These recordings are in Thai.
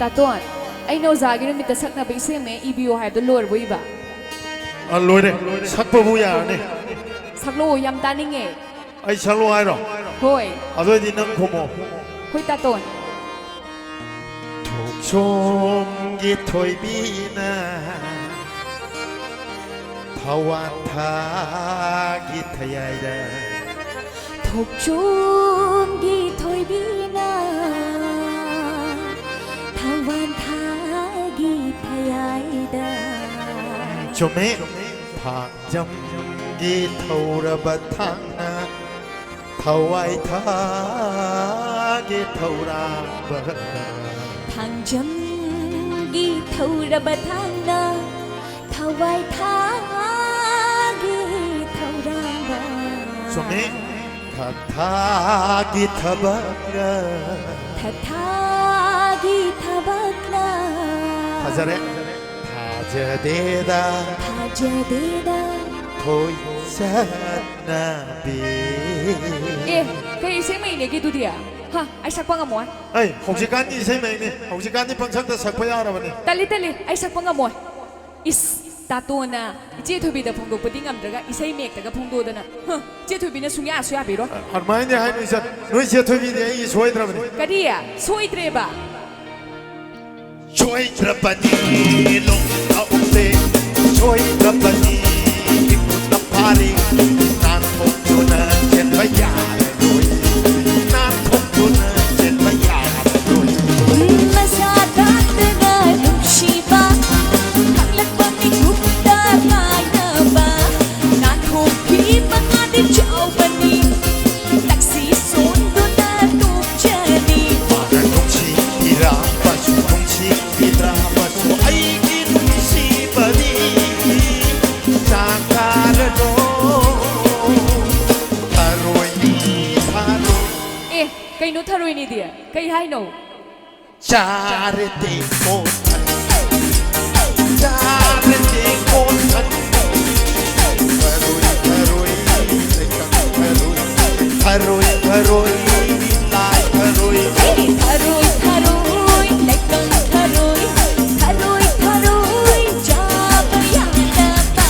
ตาต้นไอ้โนซากินมิตรสักนาไปเสียงแม่อีบิโอให้ตัวลอยบุยบ่ลอยเลยสักปะบุยาเนี่ยสักโลยำตานิ่งไอ้สักลอยหรอเฮ้ยด้วยดินังขโมยเฮ้ยตาต้นถูกชมยิดถอยบีนาทวันทากิทยายดาถูกจุมกีถอยบีนาทวันทากีทยายดาชมเมผักจำกีเท่าระบัดทางนาทวายทากีเท่าราบัดทางจำกีเท่าระบัดทางนาทวายทากีเท่าราบัดชมเมทากีทบักนาทากีทบักนาทาจะเรทาจะเดดาทาจะเดดาโอยสันนาบี可以先美点给读的哈，爱食饭个么？红旗杆你先美呢，红旗杆你碰上的食不要了吧你？得哩，爱食饭个么？is 大多呢，这头边的碰到不定俺这个，一些美这个碰到的呢，哼，这头边的属呀属呀别咯。俺妈呢还你说，你这头边的一说一点吧你？干的呀，说一点吧。说一点吧你，龙老的，说一点吧你，你不能怕的，难碰就能见不呀。kay no tharoy ni dia kay hay no charity kon charity kon tharoy lai tharoy like tang tharoy jabaya ta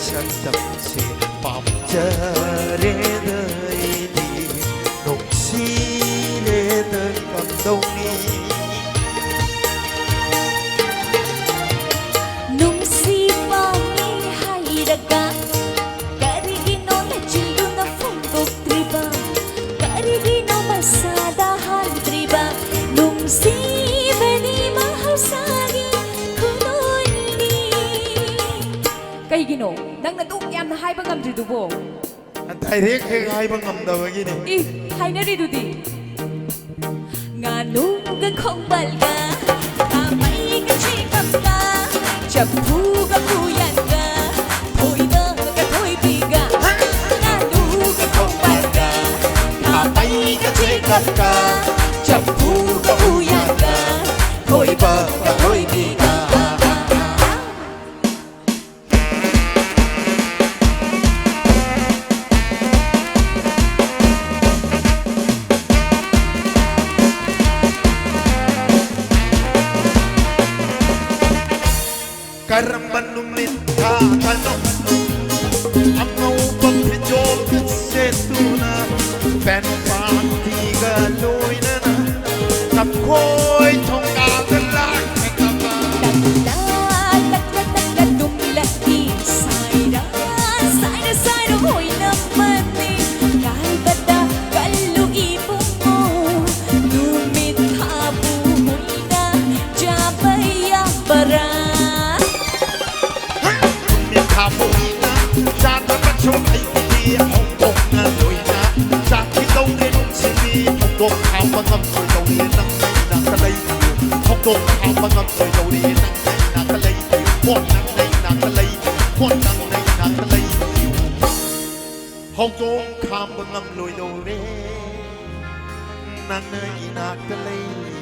ฉันจำสิปอบเจอเรเดยดีนกชีเลเดยกับตรงนี้นุ่มสีฟ้ามีให้รักกันการีกินนมจิลุนฟุงกุตรีบังการีกินนมซาดาฮันตรีบังนุ่มสีเบนีมาฮาซากีคุโนนีกายกินนดังนั้นตุ๊กยามให้บังคับดูดูบ่ไทยเรียกให้บังคับตัวกี้นี่ให้น่าดีดูดีงานนู้ก็คงบัลกาทำไมก็เชื่อกับกาจับผู้กับผู้ยันกาถอยเดินกับถอยปีกางานนู้ก็คงบัลกาทำไมก็เชื่อกับกาจับผู้กับผู้ยันกาถอยเดินกับถอยปีกาKaraman numit ka tanong ang naupang pijol setuna pen party galoy na na kapkoy tong kagalak kaba dum lagi sayra hoy naman ni kahit bata kalu ibong mo lumit habo mo'y na jabaya para hồng đục ngàn lùi naจากที่เราเรียนชีวิตhồng đụcข่าวบังคับช่วยเราเรียนนั่งในนักทะเลhồng đụcข่าวบังคับช่วยเราเรียนนั่งในนักทะเลคนนั่งในนักทะเลคนนั่งในนักทะเลhồng đụcข่าวบังคับช่วยเราเรียนนั่งในนักทะเล